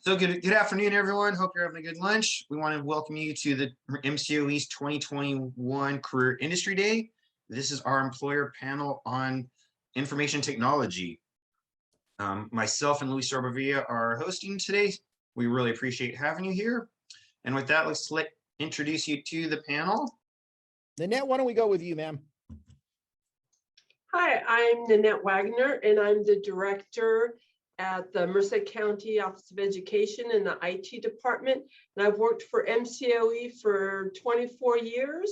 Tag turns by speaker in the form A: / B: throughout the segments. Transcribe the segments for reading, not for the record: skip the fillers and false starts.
A: So good afternoon, everyone. Hope you're having a good lunch. We want to welcome you to the MCOE's 2021 Career Industry Day. This is our employer panel on information technology. Myself and Luis Sorbavilla are hosting today. We really appreciate having you here. And with that, let's introduce you to the panel.
B: Nanette, why don't we go with you, ma'am?
C: Hi, I'm Nanette Wagner, and I'm the director at the Merced County Office of Education in the IT department. And I've worked for MCOE for 24 years.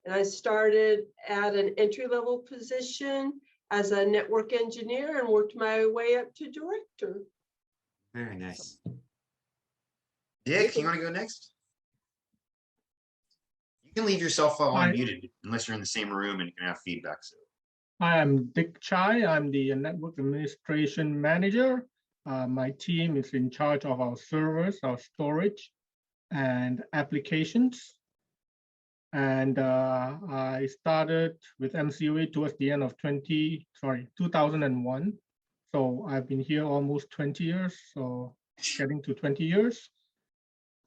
C: And I started at an entry-level position as a network engineer and worked my way up to director.
A: Very nice. Dick, you want to go next? You can leave yourself unmuted unless you're in the same room and you can have feedback. So.
D: Hi, I'm Dick Chai. I'm the Network Administration Manager. My team is in charge of our servers, our storage, and applications. And I started with MCOE towards the end of 2001. So I've been here almost 20 years, so getting to 20 years.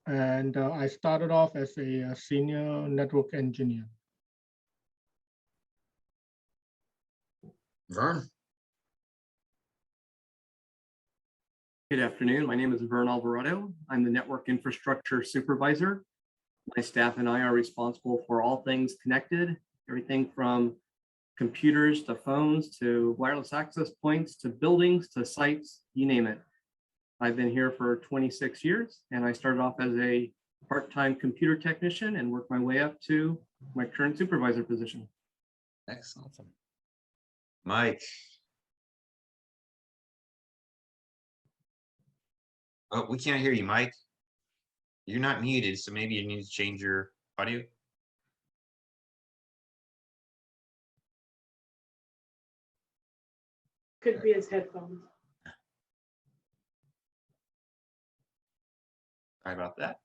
D: And I started off as a senior network engineer.
A: Vern.
E: Good afternoon. My name is Vern Alvarado. I'm the Network Infrastructure Supervisor. My staff and I are responsible for all things connected, everything from computers to phones to wireless access points to buildings to sites, you name it. I've been here for 26 years and I started off as a part-time computer technician and worked my way up to my current supervisor position.
A: Excellent. Mike. Oh, we can't hear you, Mike. You're not muted, so maybe you need to change your audio.
C: Could be his headphones.
A: Sorry about that.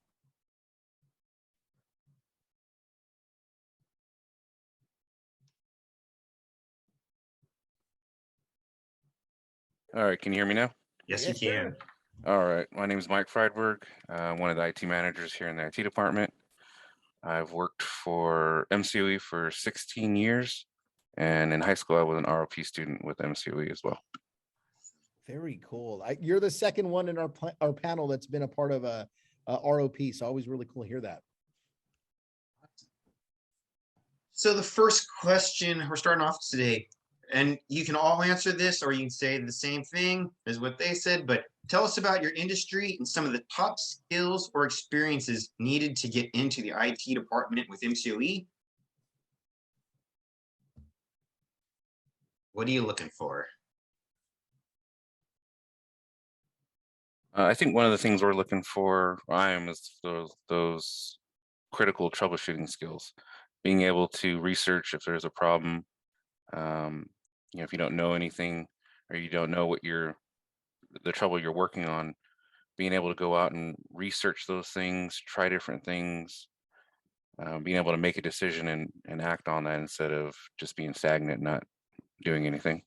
F: All right, can you hear me now?
A: Yes, you can.
F: All right, my name is Mike Friedberg, one of the IT managers here in the IT department. I've worked for MCOE for 16 years, and in high school I was an ROP student with MCOE as well.
B: Very cool. You're the second one in our panel that's been a part of a ROP, so always really cool to hear that.
A: So the first question we're starting off today, and you can all answer this or you can say the same thing as what they said, but tell us about your industry and some of the top skills or experiences needed to get into the IT department with MCOE. What are you looking for?
F: I think one of the things we're looking for, is those critical troubleshooting skills, being able to research if there's a problem. If you don't know anything or you don't know what the trouble you're working on, being able to go out and research those things, try different things, being able to make a decision and act on that instead of just being stagnant, not doing anything.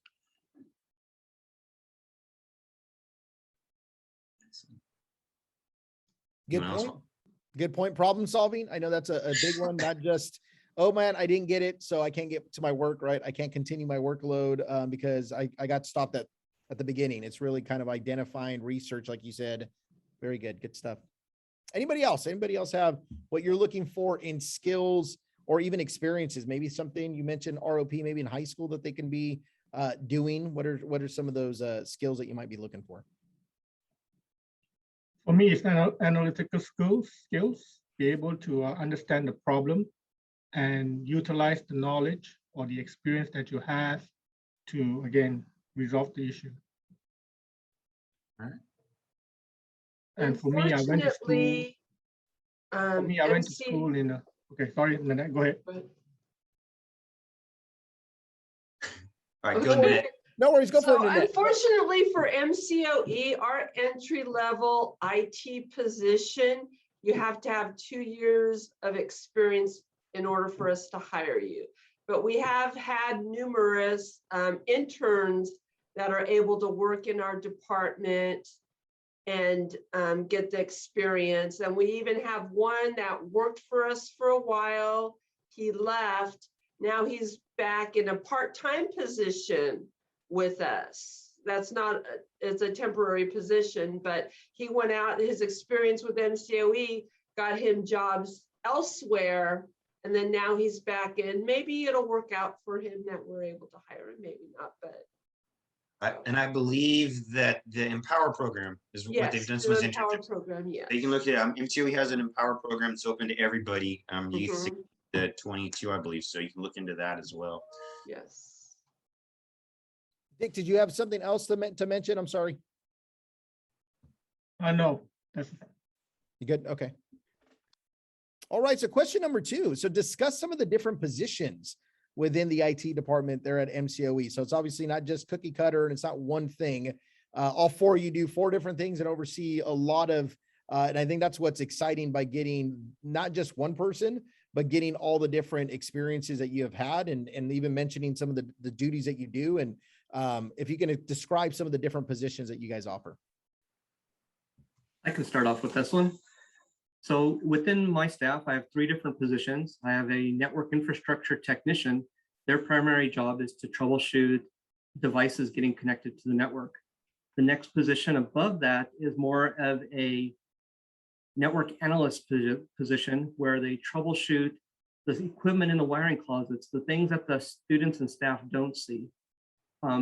B: Good point. Good point. Problem solving. I know that's a big one, not just, oh man, I didn't get it, so I can't get to my work, right? I can't continue my workload because I got stopped at the beginning. It's really kind of identifying research, like you said. Very good. Good stuff. Anybody else? Anybody else have what you're looking for in skills or even experiences? Maybe something you mentioned ROP, maybe in high school that they can be doing. What are some of those skills that you might be looking for?
D: For me, it's analytical skills, be able to understand the problem and utilize the knowledge or the experience that you have to, again, resolve the issue.
A: All right.
D: And for me, I went to school. I went to school in a, okay, sorry, Nanette, go ahead.
A: All right, go ahead.
B: No worries, go for it, Nanette.
C: Unfortunately for MCOE, our entry-level IT position, you have to have 2 years of experience in order for us to hire you. But we have had numerous interns that are able to work in our department and get the experience. And we even have one that worked for us for a while. He left. Now he's back in a part-time position with us. That's not, it's a temporary position, but he went out, his experience with MCOE got him jobs elsewhere. And then now he's back in. Maybe it'll work out for him that we're able to hire him, maybe not, but
A: And I believe that the Empower program is what they've
C: yes,
A: done some
C: the Empower
A: internships.
C: program, yes.
A: You can look at MTOE has an Empower program. It's open to everybody. You see
C: Mhm,
A: the 22, I believe. So you can look into that as well.
C: yes.
B: Dick, did you have something else to mention? I'm sorry.
D: No, that's
B: You good? Okay. All right. So question number 2. So discuss some of the different positions within the IT department there at MCOE. So it's obviously not just cookie cutter and it's not one thing. All 4 of you do 4 different things and oversee a lot of, and I think that's what's exciting by getting not just one person, but getting all the different experiences that you have had and even mentioning some of the duties that you do. And if you can describe some of the different positions that you guys offer.
E: I can start off with this one. So within my staff, I have 3 different positions. I have a network infrastructure technician. Their primary job is to troubleshoot devices getting connected to the network. The next position above that is more of a network analyst position where they troubleshoot the equipment in the wiring closets, the things that the students and staff don't see.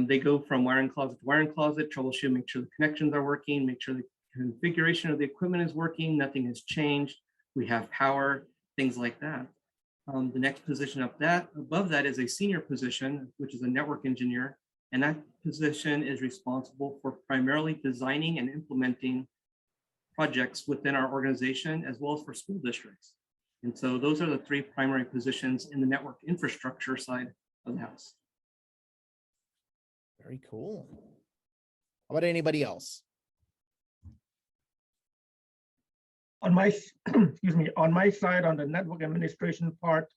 E: They go from wiring closet to wiring closet, troubleshoot, make sure the connections are working, make sure the configuration of the equipment is working, nothing has changed, we have power, things like that. The next position above that is a senior position, which is a network engineer, and that position is responsible for primarily designing and implementing projects within our organization as well as for school districts. And so those are the 3 primary positions in the network infrastructure side of the house.
B: Very cool. How about anybody else?
D: on my, excuse me, on my side, on the network administration part,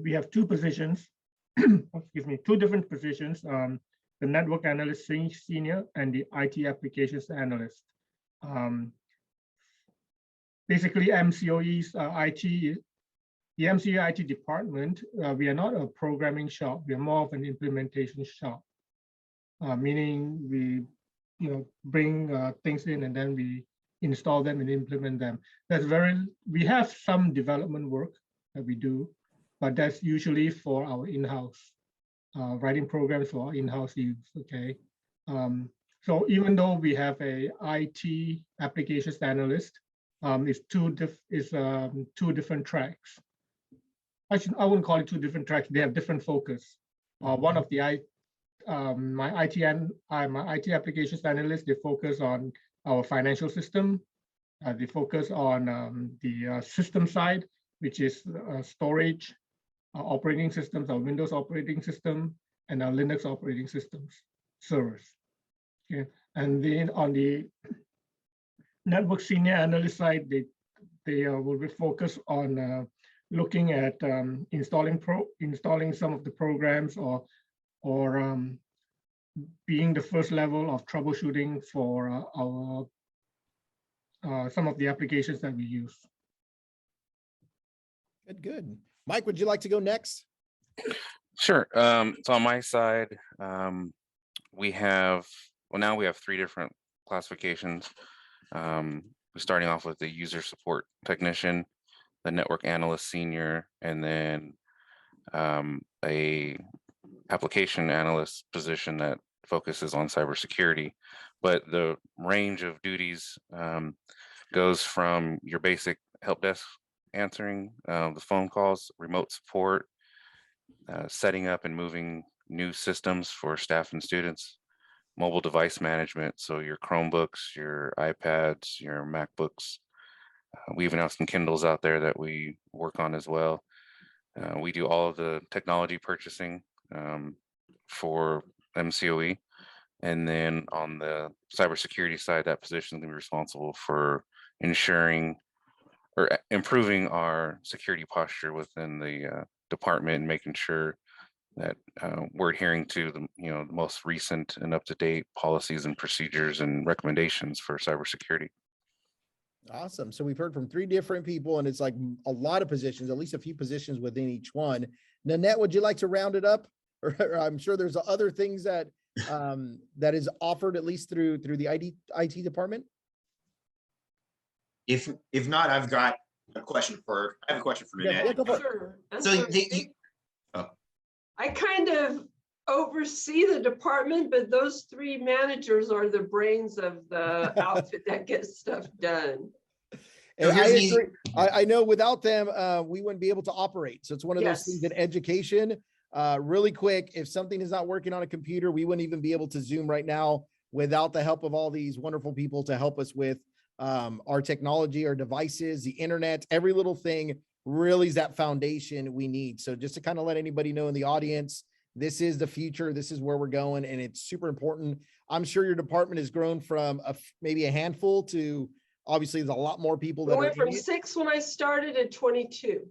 D: we have 2 positions, excuse me, 2 different positions, the network analyst senior and the IT applications analyst. Basically, MCOE's IT, the MCOE IT department, we are not a programming shop, we are more of an implementation shop, meaning we bring things in and then we install them and implement them. We have some development work that we do, but that's usually for our in-house, writing programs for our in-house use, okay? So even though we have a IT applications analyst, it's 2 different tracks. I wouldn't call it 2 different tracks, they have different focus. One of the my IT applications analyst, they focus on our financial system. They focus on the system side, which is storage, operating systems, our Windows operating system, and our Linux operating systems, servers. Okay. And then on the network senior analyst side, they will be focused on looking at installing some of the programs or being the first level of troubleshooting for our some of the applications that we use.
B: Good. Mike, would you like to go next?
F: Sure. So on my side, we have 3 different classifications. We're starting off with the user support technician, the network analyst senior, and then a application analyst position that focuses on cybersecurity. But the range of duties goes from your basic help desk answering the phone calls, remote support, setting up and moving new systems for staff and students, mobile device management, so your Chromebooks, your iPads, your MacBooks. We even have some Kindles out there that we work on as well. We do all of the technology purchasing for MCOE. And then on the cybersecurity side, that position is going to be responsible for ensuring or improving our security posture within the department and making sure that we're adhering to the the most recent and up-to-date policies and procedures and recommendations for cybersecurity.
B: Awesome. So we've heard from 3 different people, and it's like a lot of positions, at least a few positions within each one. Nanette, would you like to round it up? Or I'm sure there's other things that that is offered at least through the IT department.
A: If not, I've got a question for. I have a question for
B: Yeah,
A: Nanette.
B: go for it.
C: Sure. I'm
A: So
C: sorry. I kind of oversee the department, but those 3 managers are the brains of the outfit that gets stuff done.
B: And
A: here's
B: I
A: an easy-
B: agree. I know without them, we wouldn't be able to operate. So it's one of those things
C: Yes.
B: in education. Really quick, if something is not working on a computer, we wouldn't even be able to Zoom right now without the help of all these wonderful people to help us with our technology, our devices, the internet, every little thing really is that foundation we need. So just to kind of let anybody know in the audience, this is the future. This is where we're going, and it's super important. I'm sure your department has grown from maybe a handful to obviously there's a lot more people
C: We
B: that are
C: went
B: in
C: from
B: it.
C: 6 when I started to 22.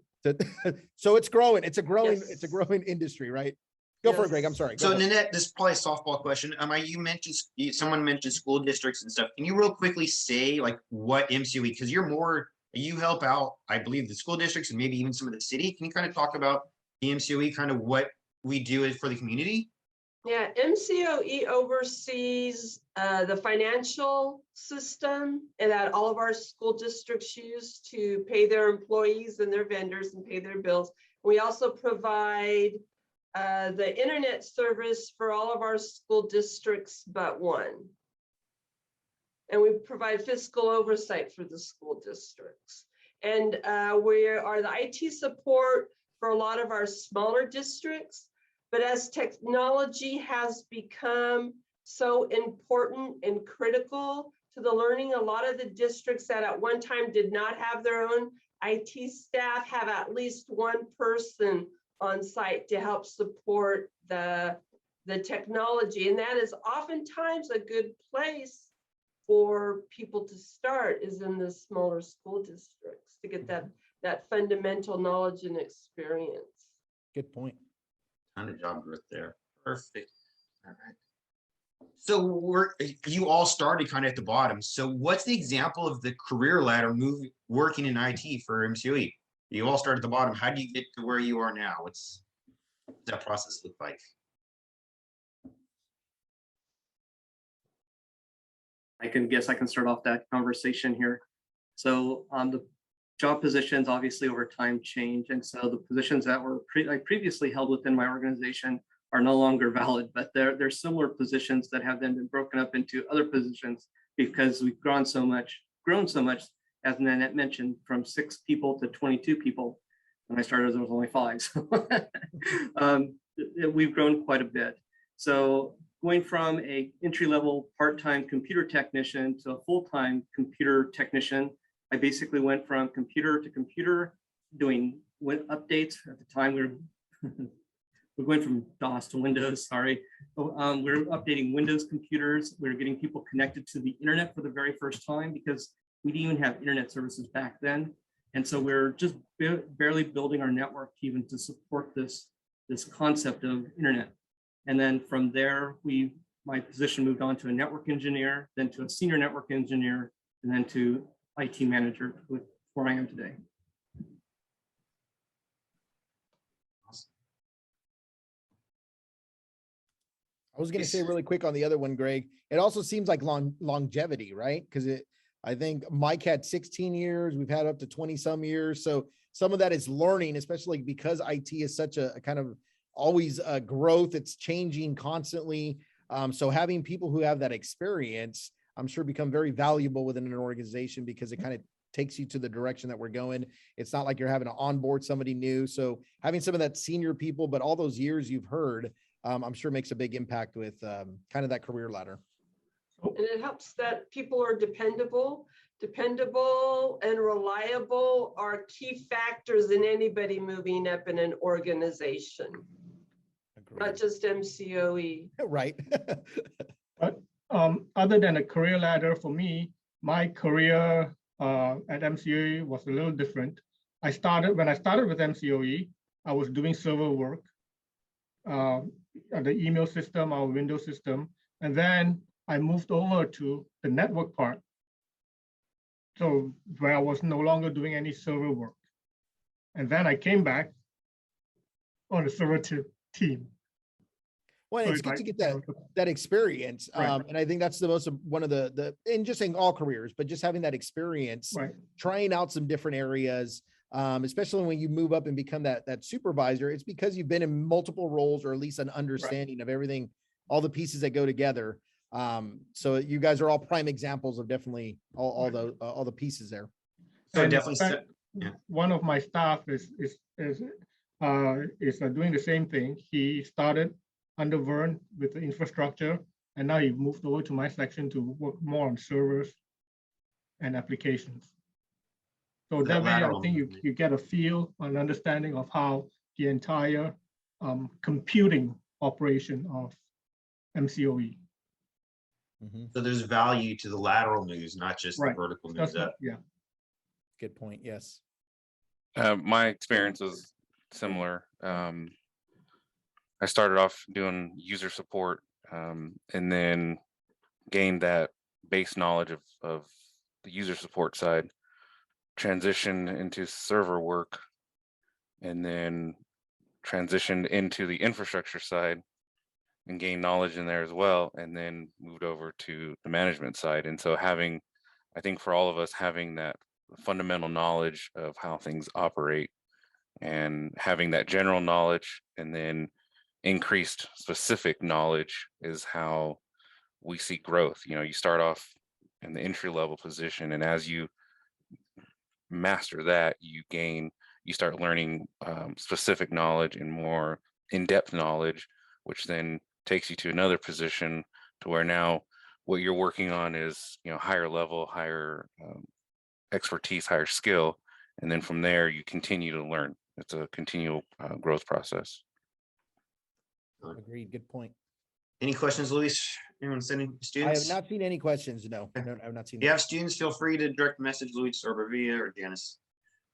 B: So it's growing. It's a growing,
C: Yes.
B: it's a growing industry, right? Go for it, Greg. I'm
C: Yes.
B: sorry. Go
A: So
B: for it.
A: Nanette, this is probably a softball question. You mentioned someone mentioned school districts and stuff. Can you real quickly say like what MCOE? Because you help out, I believe, the school districts and maybe even some of the city. Can you kind of talk about the MCOE, kind of what we do for the community?
C: Yeah, MCOE oversees the financial system and that all of our school districts use to pay their employees and their vendors and pay their bills. We also provide the internet service for all of our school districts but one. And we provide fiscal oversight for the school districts. And we are the IT support for a lot of our smaller districts. But as technology has become so important and critical to the learning, a lot of the districts that at one time did not have their own IT staff have at least one person on site to help support the technology. And that is oftentimes a good place for people to start, is in the smaller school districts to get that fundamental knowledge and experience.
B: Good point.
A: Kind of job growth there. Perfect. All right. So you all started kind of at the bottom. So what's the example of the career ladder working in IT for MCOE? You all started at the bottom. How do you get to where you are now? What's that process look like?
E: I can start off that conversation here. So the job positions obviously over time change. And so the positions that were previously held within my organization are no longer valid, but they're similar positions that have then been broken up into other positions because we've grown so much, as Nanette mentioned, from 6 people to 22 people. When I started, there was only 5. So we've grown quite a bit. So going from a entry-level part-time computer technician to a full-time computer technician, I basically went from computer to computer doing updates. At the time, we went from DOS to Windows, sorry. We're updating Windows computers. We're getting people connected to the internet for the very first time because we didn't even have internet services back then. And so we're just barely building our network even to support this concept of internet. And then from there, my position moved on to a network engineer, then to a senior network engineer, and then to IT manager with where I am today.
B: I was going to say really quick on the other one, Greg, it also seems like longevity, right? Because I think Mike had 16 years, we've had up to 20 some years. So some of that is learning, especially because IT is such a kind of always growth. It's changing constantly. So having people who have that experience, I'm sure become very valuable within an organization because it kind of takes you to the direction that we're going. It's not like you're having to onboard somebody new. So having some of that senior people, but all those years you've heard, I'm sure makes a big impact with kind of that career ladder.
C: And it helps that people are dependable and reliable are key factors in anybody moving up in an organization.
B: Agreed.
C: Not just MCOE.
B: Right.
D: But other than a career ladder, for me, my career at MCOE was a little different. When I started with MCOE, I was doing server work. the email system, our Windows system, and then I moved over to the network part. So where I was no longer doing any server work. And then I came back on the server team.
B: Well,
D: So
B: it's
D: it's
B: good
D: like,
B: to get
D: you know,
B: that experience.
D: Right.
B: And I think that's the most, one of the, in just saying all careers, but just having that experience,
D: Right.
B: trying out some different areas, especially when you move up and become that supervisor, it's because you've been in multiple roles or at least an understanding of everything, all the pieces that go together. So you guys are all prime examples of definitely all the pieces there.
A: So
D: And
A: definitely,
D: in fact,
A: yeah.
D: one of my staff is doing the same thing. He started under Vern with the infrastructure, and now he moved over to my section to work more on servers and applications. So
A: That
D: that way, I
A: lateral
D: think
A: movement.
D: you get a feel, an understanding of how the entire computing operation of MCOE.
B: Mhm.
A: So there's value to the lateral moves, not just the
D: Right.
A: vertical
D: That's
A: moves up.
D: yeah.
B: Good point. Yes.
F: My experience was similar. I started off doing user support, and then gained that base knowledge of the user support side, transitioned into server work, and then transitioned into the infrastructure side and gained knowledge in there as well, and then moved over to the management side. And so I think for all of us, having that fundamental knowledge of how things operate and having that general knowledge and then increased specific knowledge is how we see growth. You know, you start off in the entry level position, and as you master that, you start learning specific knowledge and more in-depth knowledge, which then takes you to another position to where now what you're working on is, you know, higher level, higher expertise, higher skill, and then from there you continue to learn. It's a continual growth process.
B: Agreed. Good point.
A: Any questions, Luis? Anyone sending
B: I
A: students?
B: have not seen any questions. No, no, I've not seen.
A: If you have students, feel free to direct message Luis Sorbavia or Janice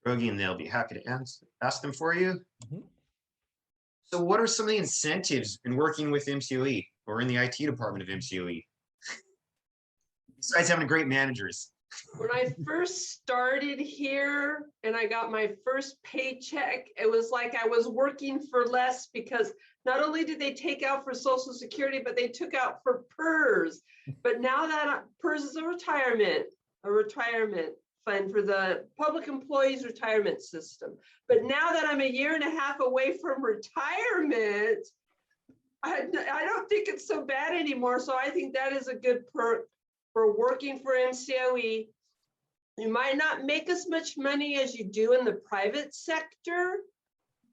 A: Rogi, and they'll be happy to ask them for you.
B: Mhm.
A: So what are some of the incentives in working with MCOE or in the IT department of MCOE? Besides having great managers.
C: When I first started here and I got my first paycheck, it was like I was working for less because not only did they take out for Social Security, but they took out for PERS. But now that PERS is a retirement fund for the public employees retirement system. But now that I'm a year and a half away from retirement, I don't think it's so bad anymore. So I think that is a good perk for working for MCOE. You might not make as much money as you do in the private sector,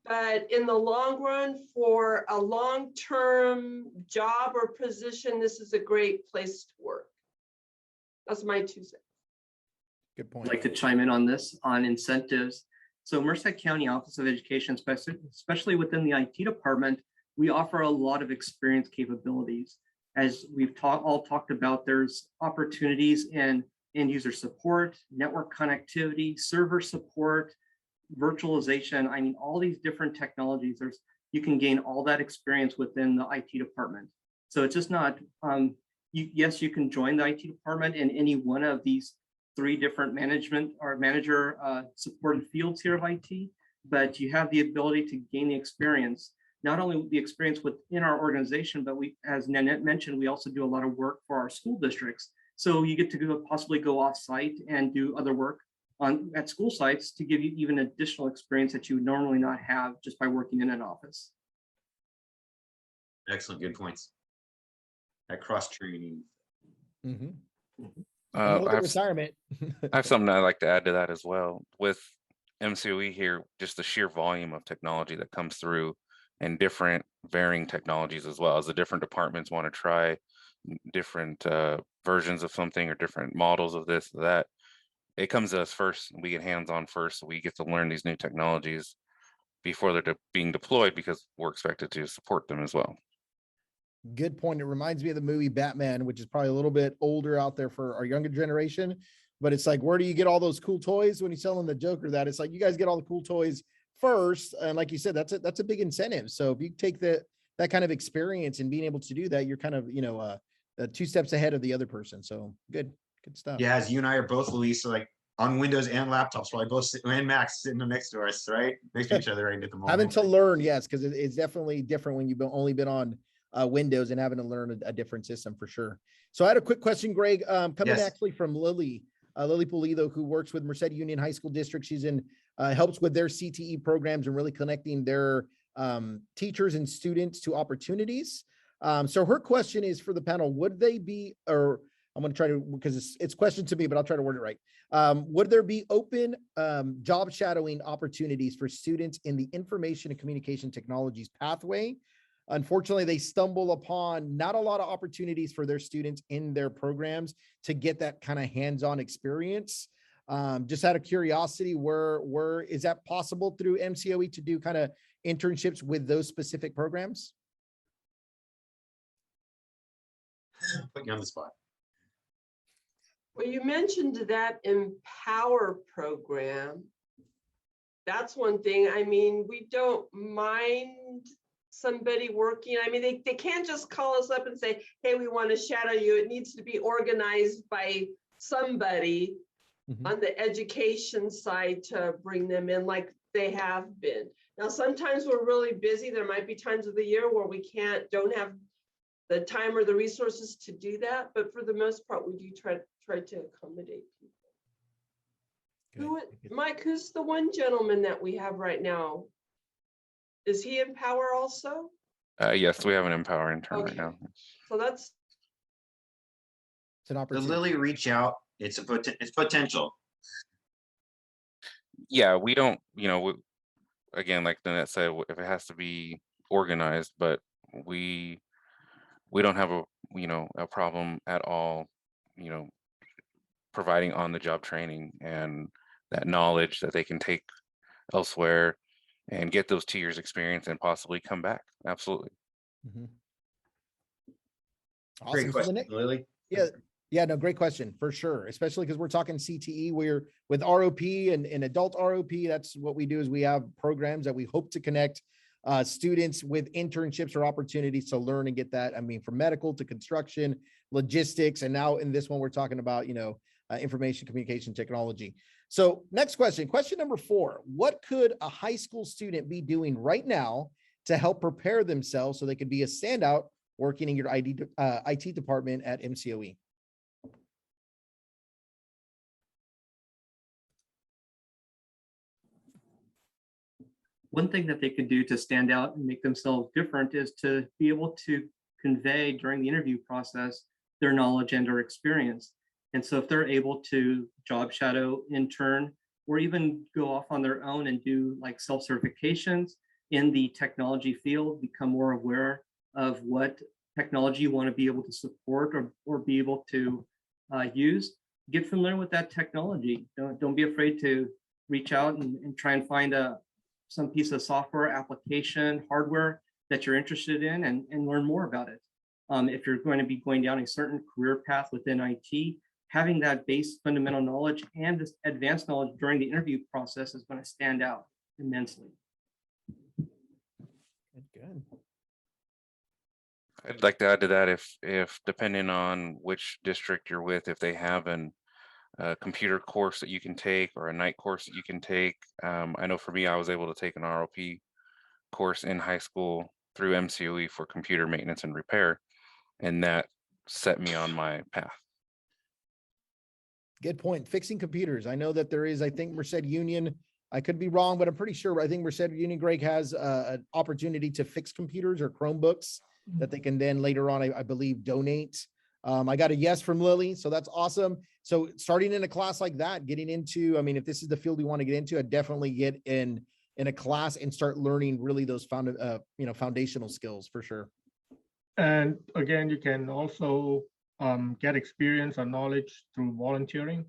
C: but in the long run, for a long-term job or position, this is a great place to work. That's my 2 cents.
B: Good
E: I'd
B: point.
E: like to chime in on this, on incentives. So Merced County Office of Education, especially within the IT department, we offer a lot of experience capabilities. As we've all talked about, there's opportunities in end user support, network connectivity, server support, virtualization. I mean, all these different technologies, you can gain all that experience within the IT department. So it's just not, yes, you can join the IT department in any one of these 3 different management or manager supported fields here of IT, but you have the ability to gain the experience, not only the experience within our organization, but we, as Nanette mentioned, we also do a lot of work for our school districts. So you get to possibly go off site and do other work at school sites to give you even additional experience that you would normally not have just by working in an office.
A: Excellent, good points. That cross training.
B: Mhm.
F: I
B: Another
F: have
B: retirement.
F: I have something I'd like to add to that as well. With MCOE here, just the sheer volume of technology that comes through and different varying technologies as well, as the different departments want to try different versions of something or different models of this or that. It comes to us first. We get hands-on first. So we get to learn these new technologies before they're being deployed because we're expected to support them as well.
B: Good point. It reminds me of the movie Batman, which is probably a little bit older out there for our younger generation. But it's like, where do you get all those cool toys when he's telling the Joker that? It's like, you guys get all the cool toys first. And like you said, that's a big incentive. So if you take that that kind of experience and being able to do that, you're kind of, 2 steps ahead of the other person. So good stuff.
A: Yeah, as you and I are both, Luis, so like on Windows and laptops, probably both and Macs sitting next to us, right? Next to each other right at the moment.
B: Having to learn, yes, because it's definitely different when you've only been on Windows and having to learn a different system for sure. So I had a quick question, Greg, coming
A: Yes.
B: actually from Lily Pulido, who works with Merced Union High School District. She's helps with their CTE programs and really connecting their teachers and students to opportunities. So her question is for the panel, would they be, or I'm going to try to, because it's question to me, but I'll try to word it right. Would there be open job shadowing opportunities for students in the information and communication technologies pathway? Unfortunately, they stumble upon not a lot of opportunities for their students in their programs to get that kind of hands-on experience. Just out of curiosity, where is that possible through MCOE to do kind of internships with those specific programs?
A: Put you on the spot.
C: Well, you mentioned that Empower program. That's one thing. I mean, we don't mind somebody working. I mean, they can't just call us up and say, hey, we want to shadow you. It needs to be organized by somebody on the education side to bring them in like they have been. Now, sometimes we're really busy. There might be times of the year where we don't have the time or the resources to do that. But for the most part, we do try to accommodate people. Mike, who's the one gentleman that we have right now? Is he Empower also?
F: Yes, we have an Empower intern right now.
C: So that's
B: It's an
A: The
B: opportunity.
A: Lily reach out. It's potential.
F: Yeah, we don't, again, like Nanette said, if it has to be organized, but we don't have a problem at all, providing on the job training and that knowledge that they can take elsewhere and get those 2 years experience and possibly come back. Absolutely.
B: Awesome.
A: Great
B: So the
A: question,
B: next,
A: Lily.
B: yeah, no, great question for sure. Especially because we're talking CTE, we're with ROP and adult ROP. That's what we do is we have programs that we hope to connect students with internships or opportunities to learn and get that. I mean, from medical to construction, logistics, and now in this one, we're talking about, information communication technology. So next question number 4, what could a high school student be doing right now to help prepare themselves so they could be a standout working in your IT department at MCOE?
E: One thing that they could do to stand out and make themselves different is to be able to convey during the interview process their knowledge and their experience. And so if they're able to job shadow, intern, or even go off on their own and do like self-certifications in the technology field, become more aware of what technology you want to be able to support or be able to use, get familiar with that technology. Don't be afraid to reach out and try and find some piece of software, application, hardware that you're interested in and learn more about it. If you're going to be going down a certain career path within IT, having that base fundamental knowledge and this advanced knowledge during the interview process is going to stand out immensely.
B: Good.
F: I'd like to add to that if depending on which district you're with, if they have a computer course that you can take or a night course that you can take. I know for me, I was able to take an ROP course in high school through MCOE for computer maintenance and repair, and that set me on my path.
B: Good point. Fixing computers. I know that there is, I think Merced Union, I could be wrong, but I'm pretty sure, I think Merced Union, Greg, has an opportunity to fix computers or Chromebooks that they can then later on, I believe, donate. I got a yes from Lily, so that's awesome. So starting in a class like that, getting into, I mean, if this is the field we want to get into, I'd definitely get in a class and start learning really those foundational skills for sure.
D: And again, you can also get experience or knowledge through volunteering.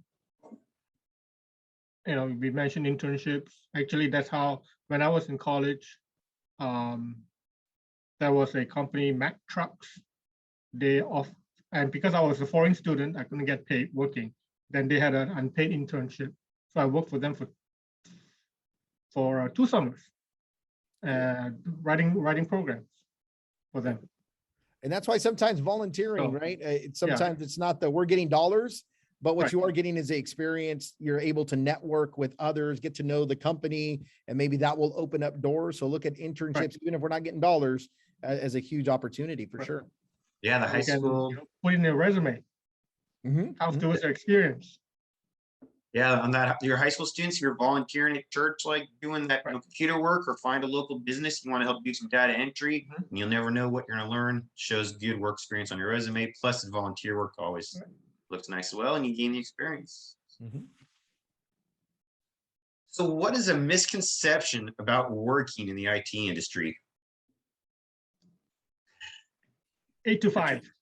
D: We mentioned internships. Actually, that's how, when I was in college, there was a company, Mack Trucks. And because I was a foreign student, I couldn't get paid working. Then they had an unpaid internship. So I worked for them for 2 summers, writing programs. for them.
B: And that's why sometimes volunteering,
D: So,
B: right? Sometimes it's not that we're getting dollars, but what
D: Right.
B: you are getting is the experience. You're able to network with others, get to know the company, and maybe that will open up doors. So look at internships, even if we're not getting dollars, as a huge opportunity for
D: Right.
B: sure.
A: Yeah, the high
D: You can,
A: school.
D: put in your resume,
B: Mhm,
D: how
B: mhm.
D: towards your experience.
A: Yeah, on that, your high school students, if you're volunteering at church, like doing that computer work, or find a local business, you want to help do some data entry,
D: Mhm.
A: and you'll never know what you're going to learn. Shows good work experience on your resume. Plus, the volunteer work always looks nice as well, and you gain the experience.
B: Mhm.
A: So, what is a misconception about working in the IT industry?
D: 8 to 5.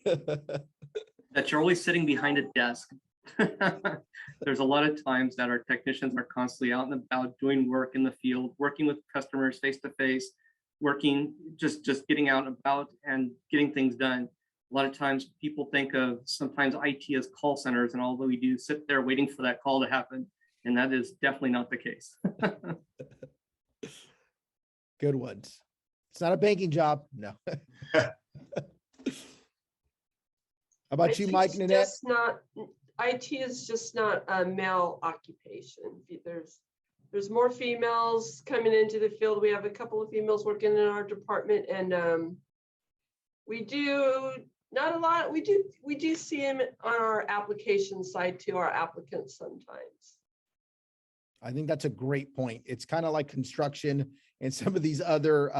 E: That you're always sitting behind a desk. There's a lot of times that our technicians are constantly out and about doing work in the field, working with customers face to face, working, just getting out and about and getting things done. A lot of times people think of sometimes IT as call centers, and although we do sit there waiting for that call to happen, and that is definitely not the case.
B: Good ones. It's not a banking job. No. How about you,
C: IT
B: Mike,
C: is
B: Nanette?
C: just not, IT is just not a male occupation. There's more females coming into the field. We have a couple of females working in our department, and we do not a lot. We do see them on our application side too, our applicants sometimes.
B: I think that's a great point. It's kind of like construction and some of these other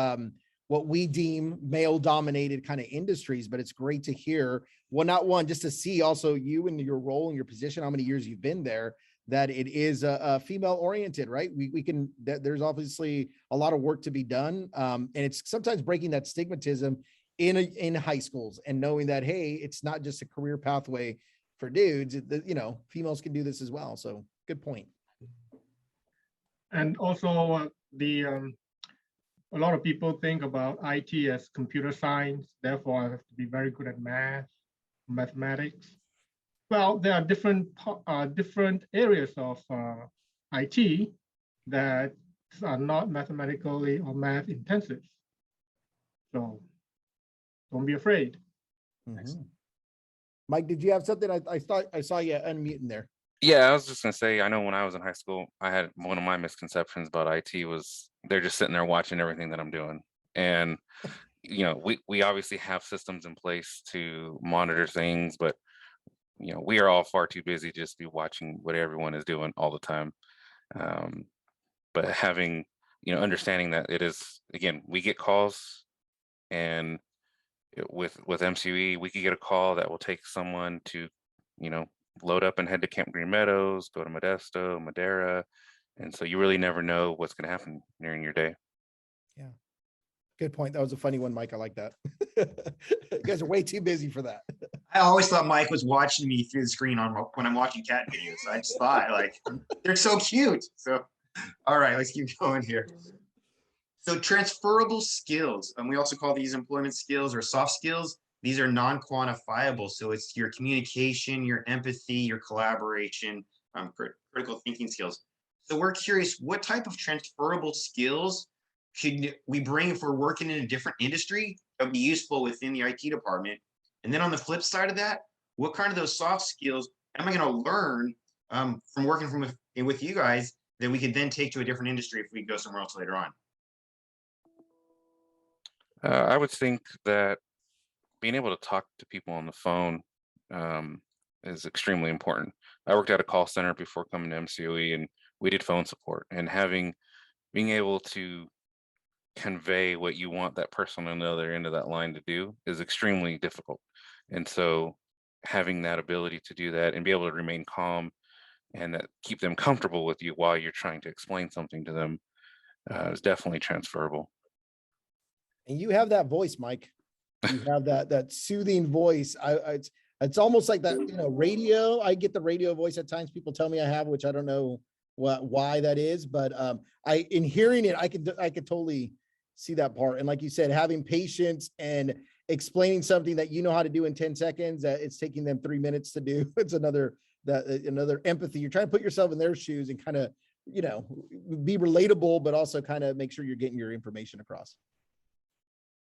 B: what we deem male dominated kind of industries, but it's great to hear, well, not one, just to see also you and your role and your position, how many years you've been there, that it is a female oriented, right? We can, there's obviously a lot of work to be done. And it's sometimes breaking that stigmatism in high schools and knowing that, hey, it's not just a career pathway for dudes, females can do this as well. So good point.
D: And also a lot of people think about IT as computer science, therefore I have to be very good at mathematics. Well, there are different areas of IT that are not mathematically or math intensive. So don't be afraid.
B: Mhm. Mike, did you have something? I thought I saw you unmuting there.
F: Yeah, I was just gonna say, I know when I was in high school, I had one of my misconceptions about IT was they're just sitting there watching everything that I'm doing. And we obviously have systems in place to monitor things, but we are all far too busy to just be watching what everyone is doing all the time. But having, understanding that it is, again, we get calls, and with MCUE, we could get a call that will take someone to, load up and head to Camp Green Meadows, go to Modesto, Madera. And so you really never know what's going to happen during your day.
B: Yeah. Good point. That was a funny one, Mike. I like that. You guys are way too busy for that.
A: I always thought Mike was watching me through the screen when I'm watching cat videos. I just thought, like, they're so cute. So, all right, let's keep going here. So transferable skills, and we also call these employment skills or soft skills. These are non-quantifiable. So it's your communication, your empathy, your collaboration, critical thinking skills. So we're curious, what type of transferable skills could we bring if we're working in a different industry that would be useful within the IT department? And then on the flip side of that, what kind of those soft skills am I going to learn from working with you guys that we could then take to a different industry if we go somewhere else later on?
F: I would think that being able to talk to people on the phone is extremely important. I worked at a call center before coming to MCOE, and we did phone support, and being able to convey what you want that person on the other end of that line to do is extremely difficult. And so having that ability to do that and be able to remain calm and that keep them comfortable with you while you're trying to explain something to them is definitely transferable.
B: And you have that voice, Mike. You have that soothing voice. It's almost like that, radio. I get the radio voice at times. People tell me I have, which I don't know why that is, but in hearing it, I could totally see that part. And like you said, having patience and explaining something that you know how to do in 10 seconds, that it's taking them 3 minutes to do. It's another empathy. You're trying to put yourself in their shoes and kind of, be relatable, but also kind of make sure you're getting your information across.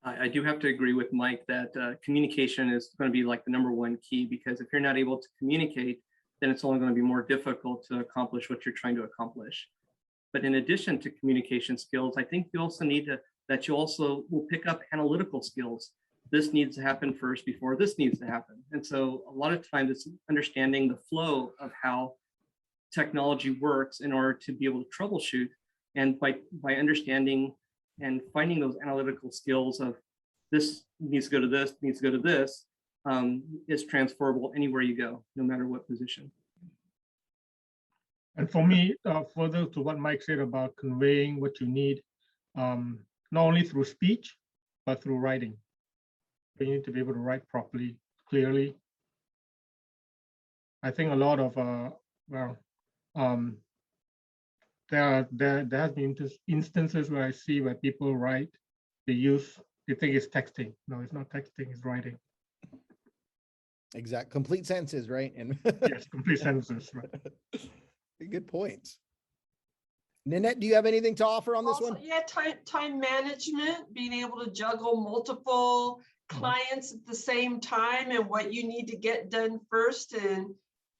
E: I do have to agree with Mike that communication is going to be like the #1 key, because if you're not able to communicate, then it's only going to be more difficult to accomplish what you're trying to accomplish. But in addition to communication skills, I think you also need that you also will pick up analytical skills. This needs to happen first before this needs to happen. And so a lot of times it's understanding the flow of how technology works in order to be able to troubleshoot. And by understanding and finding those analytical skills of this needs to go to this, needs to go to this, is transferable anywhere you go, no matter what position.
D: And for me, further to what Mike said about conveying what you need, not only through speech, but through writing. You need to be able to write properly, clearly. I think a lot of, there has been instances where I see where people write, they think it's texting. No, it's not texting, it's writing.
B: Exact, complete sentences, right? And
D: Yes, complete sentences, right.
B: good points. Nanette, do you have anything to offer on this
C: Also,
B: one?
C: yeah, time management, being able to juggle multiple clients at the same time, and what you need to get done first, and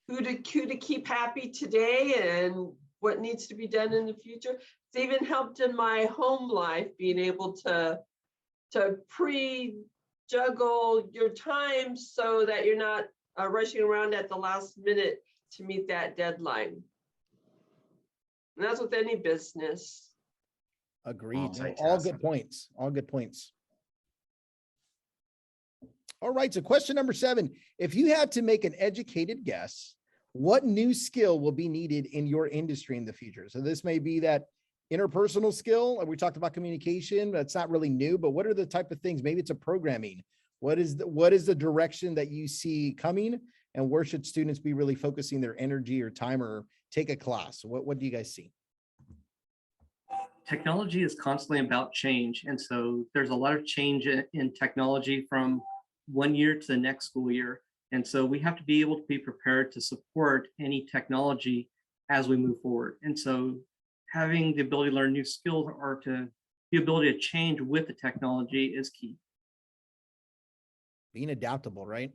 C: who to keep happy today, and what needs to be done in the future. It's even helped in my home life, being able to pre-juggle your time so that you're not rushing around at the last minute to meet that deadline. And that's with any business.
B: Agreed. No, all good points. All good points. All right. So question number 7, if you had to make an educated guess, what new skill will be needed in your industry in the future? So this may be that interpersonal skill. We talked about communication. That's not really new, but what are the type of things? Maybe it's a programming. What is the direction that you see coming, and where should students be really focusing their energy or time, or take a class? What do you guys see?
E: Technology is constantly about change. And so there's a lot of change in technology from one year to the next school year. And so we have to be able to be prepared to support any technology as we move forward. And so having the ability to learn new skills, or the ability to change with the technology, is key.
B: Being adaptable, right?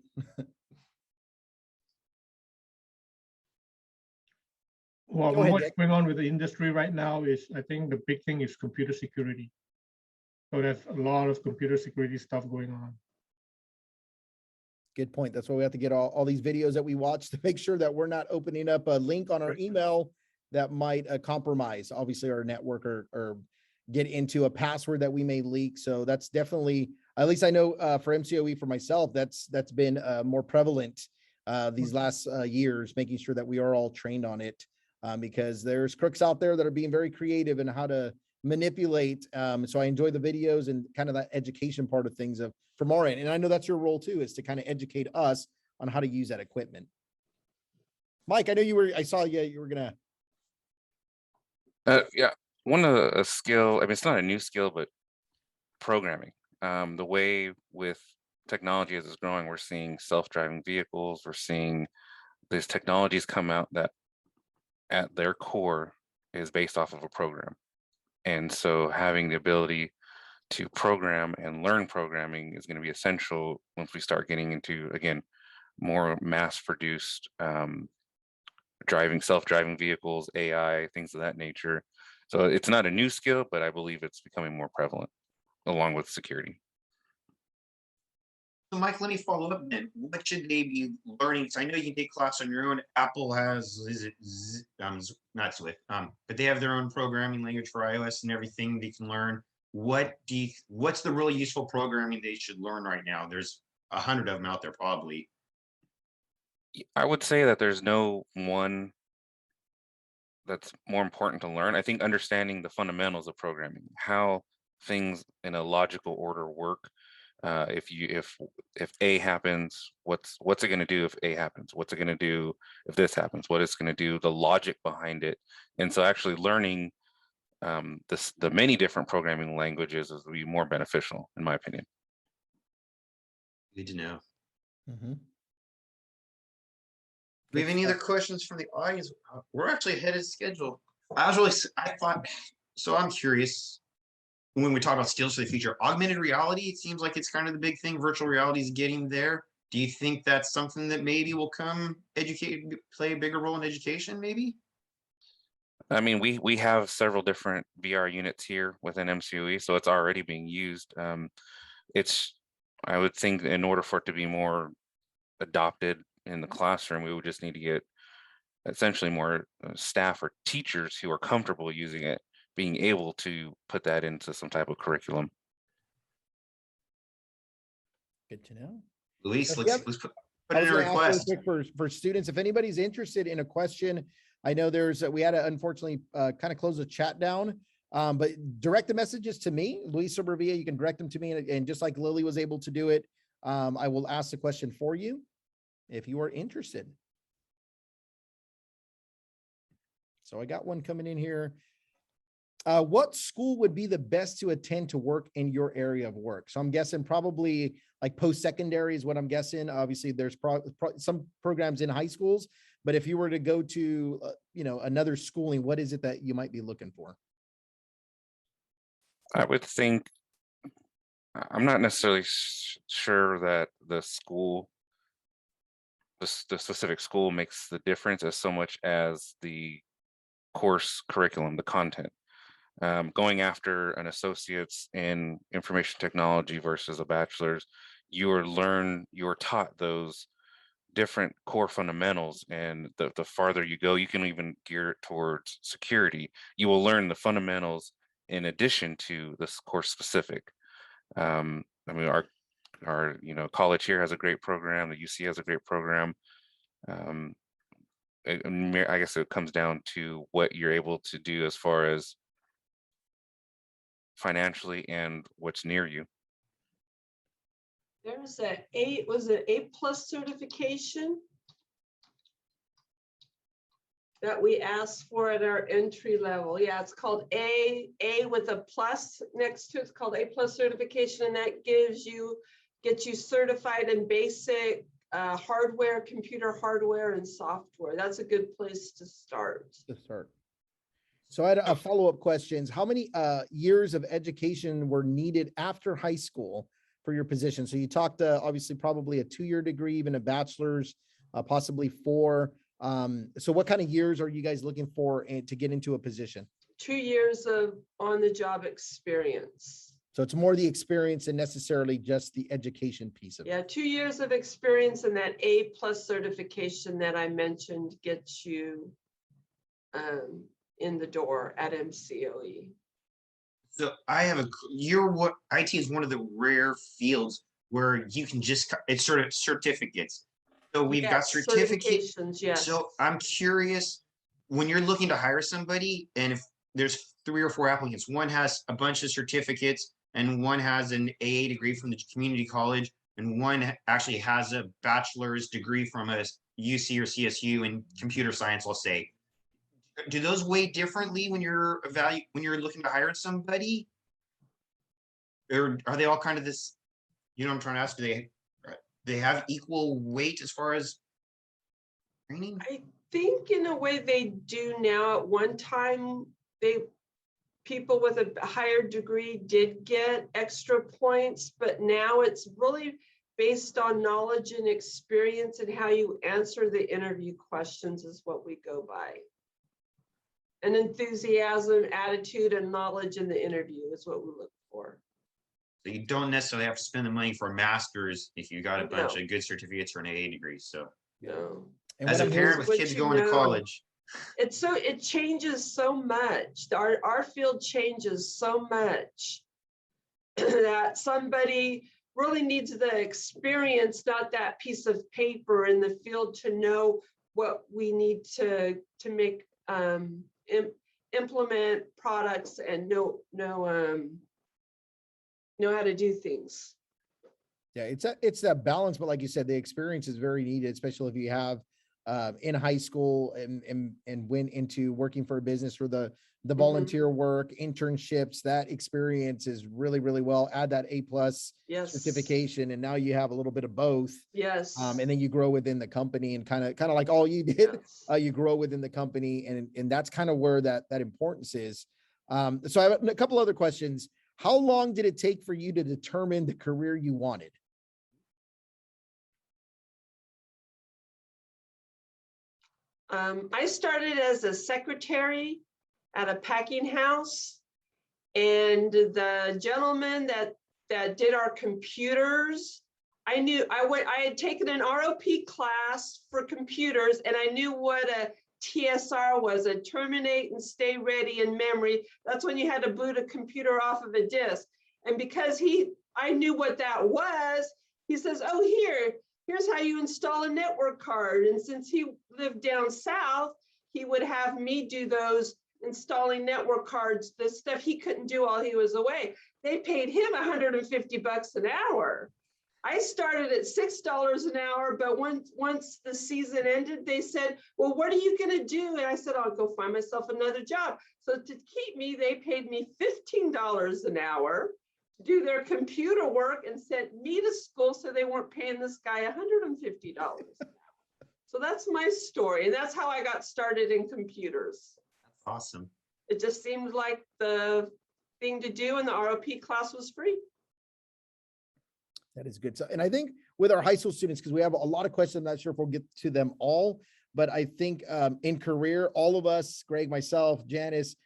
D: Well,
B: Go ahead,
D: what's
B: Dick.
D: going on with the industry right now is, I think the big thing is computer security. So there's a lot of computer security stuff going on.
B: Good point. That's why we have to get all these videos that we watch to make sure that we're not opening up a link on our email that might compromise, obviously, our network, or get into a password that we may leak. So that's definitely, at least I know for MCOE, for myself, that's been more prevalent these last years, making sure that we are all trained on it, because there's crooks out there that are being very creative in how to manipulate. So I enjoy the videos and kind of that education part of things from our end. And I know that's your role too, is to kind of educate us on how to use that equipment. Mike, I know I saw you were gonna.
F: Yeah, one of a skill, I mean, it's not a new skill, but programming. The way with technology as it's growing, we're seeing self-driving vehicles, we're seeing these technologies come out that at their core is based off of a program. And so having the ability to program and learn programming is going to be essential once we start getting into, again, more mass-produced self-driving vehicles, AI, things of that nature. So it's not a new skill, but I believe it's becoming more prevalent, along with security.
A: So Mike, let me follow up then. What should they be learning? So I know you can take class on your own. Apple has, not Swift, but they have their own programming language for iOS and everything they can learn. What's the really useful programming they should learn right now? There's 100 of them out there probably.
F: I would say that there's no one that's more important to learn. I think understanding the fundamentals of programming, how things in a logical order work. If A happens, what's it going to do if A happens? What's it going to do if this happens? What it's going to do? The logic behind it. And so actually learning the many different programming languages is be more beneficial, in my opinion.
A: Good to know.
B: Mm-hmm.
A: Do we have any other questions from the audience? We're actually ahead of schedule. I thought, so I'm curious. when we talk about skills for the future, augmented reality, it seems like it's kind of the big thing. Virtual reality is getting there. Do you think that's something that maybe will play a bigger role in education, maybe?
F: I mean, we have several different VR units here within MCOE, so it's already being used. It's, I would think in order for it to be more adopted in the classroom, we would just need to get essentially more staff or teachers who are comfortable using it, being able to put that into some type of curriculum.
B: Good to know.
A: Luis,
B: If you
A: let's
B: have-
A: put
B: I
A: in
B: was
A: a
B: gonna ask really
A: request.
B: quick for students, if anybody's interested in a question, I know we had to unfortunately kind of close the chat down, but direct the messages to me, Luis Sobrevilla, you can direct them to me, and just like Lily was able to do it, I will ask the question for you if you are interested. So I got one coming in here. What school would be the best to attend to work in your area of work? So I'm guessing probably like post-secondary is what I'm guessing. Obviously, there's some programs in high schools, but if you were to go to, another schooling, what is it that you might be looking for?
F: I would think, I'm not necessarily sure that the school, the specific school makes the difference as so much as the course curriculum, the content. Going after an associate's in information technology versus a bachelor's, you're taught those different core fundamentals, and the farther you go, you can even gear it towards security. You will learn the fundamentals in addition to this course specific. I mean, our college here has a great program. The UC has a great program. I guess it comes down to what you're able to do as far as financially and what's near you.
C: There's A+ certification that we asked for at our entry level. Yeah, it's called A with a plus next to it. It's called A+ certification, and that gets you certified in basic hardware, computer hardware, and software. That's a good place to start.
B: So I had a follow-up questions. How many years of education were needed after high school for your position? So you talked obviously probably a 2-year degree, even a bachelor's, possibly 4. So what kind of years are you guys looking for to get into a position?
C: 2 years of on-the-job experience.
B: So it's more the experience than necessarily just the education piece of it.
C: Yeah, 2 years of experience, and that A+ certification that I mentioned gets you in the door at MCOE.
A: So I have IT is one of the rare fields where you can just, it's sort of certificates. So we've got
C: Yes,
A: certificates.
C: certifications, yes.
A: So I'm curious, when you're looking to hire somebody, and if there's 3 or 4 applicants, one has a bunch of certificates and one has an AA degree from the community college, and one actually has a bachelor's degree from a UC or CSU in computer science, I'll say. Do those weigh differently when you're looking to hire somebody? Or are they all kind of this, what I'm trying to ask, do they have equal weight as far as training?
C: I think in a way they do now. At one time, people with a higher degree did get extra points, but now it's really based on knowledge and experience, and how you answer the interview questions is what we go by. And enthusiasm, attitude, and knowledge in the interview is what we look for.
A: So you don't necessarily have to spend the money for a master's if you got a bunch of good certificates or an AA degree. So
C: No.
B: And
A: as a parent with
C: what
A: kids
C: you
A: going to
C: know.
A: college,
C: It changes so much. Our field changes so much that somebody really needs the experience, not that piece of paper in the field, to know what we need to make implement products and know how to do things.
B: Yeah, it's that balance, but like you said, the experience is very needed, especially if you have in high school and went into working for a business for the volunteer work, internships. That experience is really, really well. Add that A+
C: Yes.
B: certification, and now you have a little bit of both.
C: Yes.
B: And then you grow within the company, and kind of like all you did,
C: Yes.
B: you grow within the company, and that's kind of where that importance is. So I have a couple other questions. how long did it take for you to determine the career you wanted?
C: I started as a secretary at a packing house, and the gentleman that did our computers, I had taken an ROP class for computers, and I knew what a TSR was, a terminate and stay ready in memory. That's when you had to boot a computer off of a disk. And because I knew what that was, he says, oh, here's how you install a network card. And since he lived down south, he would have me do those installing network cards, the stuff he couldn't do while he was away. They paid him $150 an hour. I started at $6 an hour, but once the season ended, they said, well, what are you going to do? And I said, I'll go find myself another job. So to keep me, they paid me $15 an hour to do their computer work and sent me to school, so they weren't paying this guy $150. So that's my story. And that's how I got started in computers.
A: Awesome.
C: It just seemed like the thing to do, and the ROP class was free.
B: That is good. So, and I think with our high school students, because we have a lot of questions, I'm not sure if we'll get to them all, but I think in career, all of us, Greg, myself, Janice,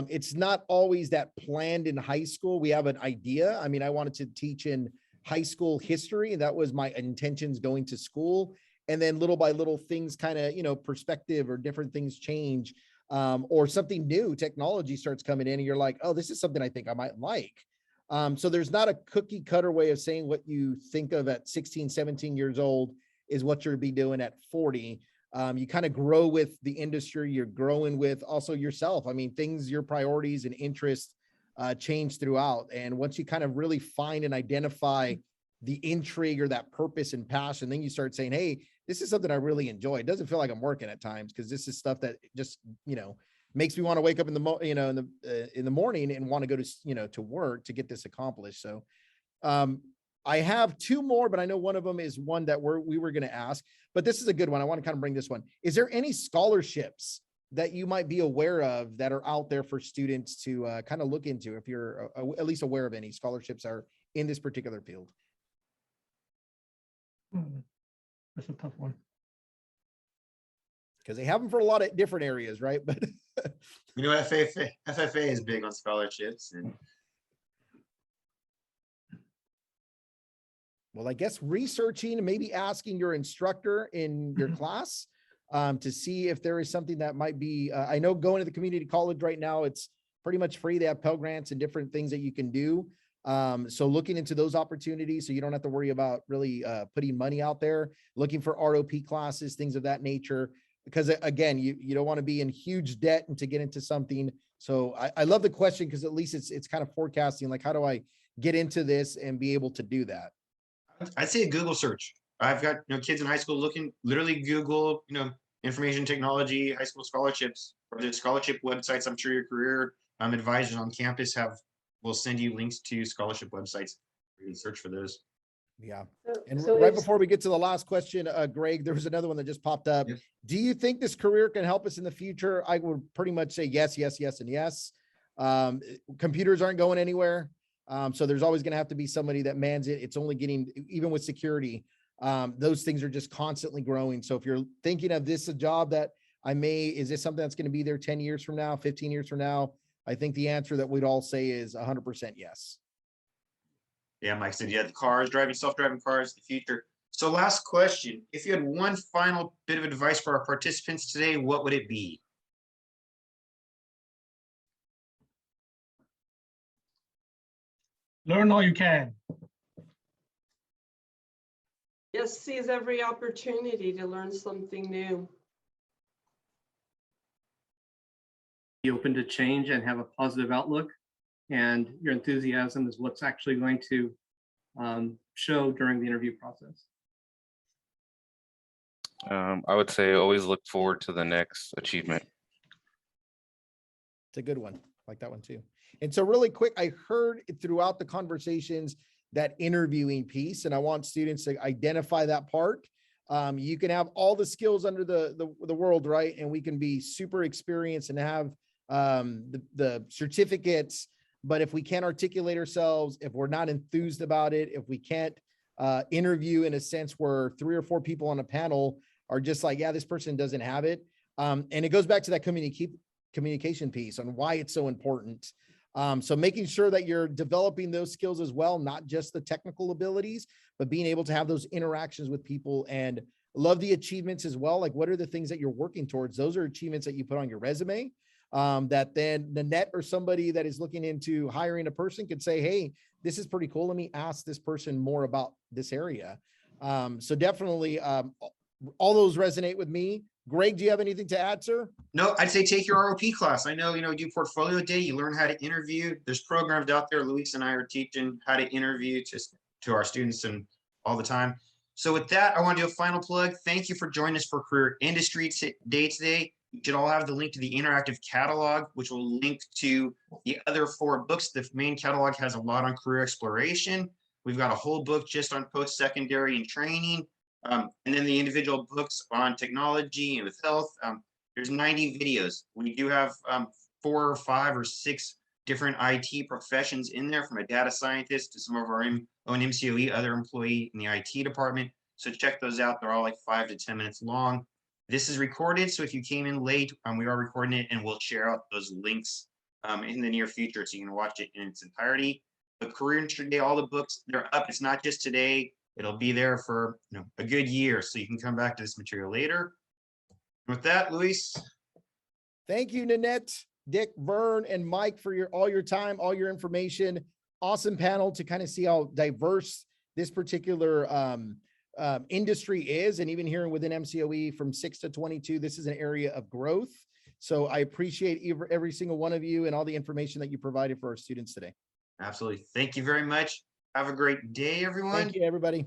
B: it's not always that planned in high school. We have an idea. I mean, I wanted to teach in high school history, and that was my intentions going to school. And then little by little things kind of, perspective or different things change, or something new, technology starts coming in, and you're like, oh, this is something I think I might like. So there's not a cookie cutter way of saying what you think of at 16, 17 years old is what you'll be doing at 40. You kind of grow with the industry, you're growing with also yourself. I mean, your priorities and interests change throughout. And once you kind of really find and identify the intrigue or that purpose and passion, then you start saying, hey, this is something I really enjoy. It doesn't feel like I'm working at times, because this is stuff that just, makes me want to wake up in the morning and want to go to, to work to get this accomplished. So I have two more, but I know one of them is one that we were going to ask, but this is a good one. I want to kind of bring this one. Is there any scholarships that you might be aware of that are out there for students to kind of look into, if you're at least aware of any scholarships are in this particular field?
D: That's a tough one.
B: Because they have them for a lot of different areas, right? But
A: FFA is big on scholarships. And
B: well, I guess researching and maybe asking your instructor in your class to see if there is something that might be, I know going to the community college right now, it's pretty much free. They have Pell Grants and different things that you can do. So looking into those opportunities, so you don't have to worry about really putting money out there, looking for ROP classes, things of that nature. Because again, you don't want to be in huge debt and to get into something. So I love the question, because at least it's kind of forecasting, like, how do I get into this and be able to do that?
A: I'd say a Google search. I've got kids in high school looking, literally Google, information technology, high school scholarships, or the scholarship websites. I'm sure your career advisors on campus will send you links to scholarship websites. You can search for those.
B: Yeah. And
C: So
B: right
C: it's-
B: before we get to the last question, Greg, there was another one that just popped up.
A: Yep.
B: Do you think this career can help us in the future? I would pretty much say yes, yes, yes, and yes. Computers aren't going anywhere. So there's always going to have to be somebody that mans it. It's only getting, even with security, those things are just constantly growing. So if you're thinking of this, a job that is this something that's going to be there 10 years from now, 15 years from now? I think the answer that we'd all say is 100% yes.
A: Yeah, Mike said, the self-driving cars, the future. So last question, if you had one final bit of advice for our participants today, what would it be?
D: Learn all you can.
C: Just seize every opportunity to learn something new.
E: Be open to change and have a positive outlook. And your enthusiasm is what's actually going to show during the interview process.
F: I would say always look forward to the next achievement.
B: It's a good one. I like that one too. And so really quick, I heard throughout the conversations that interviewing piece, and I want students to identify that part. You can have all the skills under the world, right? And we can be super experienced and have the certificates, But if we can't articulate ourselves, if we're not enthused about it, if we can't interview in a sense where 3 or 4 people on a panel are just like, yeah, this person doesn't have it. And it goes back to that communication piece on why it's so important. So making sure that you're developing those skills as well, not just the technical abilities, but being able to have those interactions with people. And love the achievements as well. Like, what are the things that you're working towards? Those are achievements that you put on your resume, that then Nanette or somebody that is looking into hiring a person could say, hey, this is pretty cool. Let me ask this person more about this area. So definitely all those resonate with me. Greg, do you have anything to add, sir?
A: No, I'd say take your ROP class. I know, do portfolio day, you learn how to interview. There's programs out there. Luis and I are teaching how to interview just to our students and all the time. So with that, I want to do a final plug. Thank you for joining us for Career Industry Day today. You should all have the link to the interactive catalog, which will link to the other 4 books. The main catalog has a lot on career exploration. We've got a whole book just on post-secondary and training. And then the individual books on technology and with health. There's 90 videos. We do have 4 or 5 or 6 different IT professions in there, from a data scientist to some of our own MCOE, other employee in the IT department. So check those out. They're all like 5 to 10 minutes long. This is recorded, so if you came in late, we are recording it, and we'll share out those links in the near future so you can watch it in its entirety. The Career Industry Day, all the books, they're up. It's not just today. It'll be there for a good year, so you can come back to this material later. With that, Luis.
B: Thank you, Nanette, Dick, Vern, and Mike for all your time, all your information. Awesome panel to kind of see how diverse this particular industry is. And even here within MCOE from 6 to 22, this is an area of growth. So I appreciate every single one of you and all the information that you provided for our students today.
A: Absolutely. Thank you very much. Have a great day, everyone.
B: Thank you, everybody.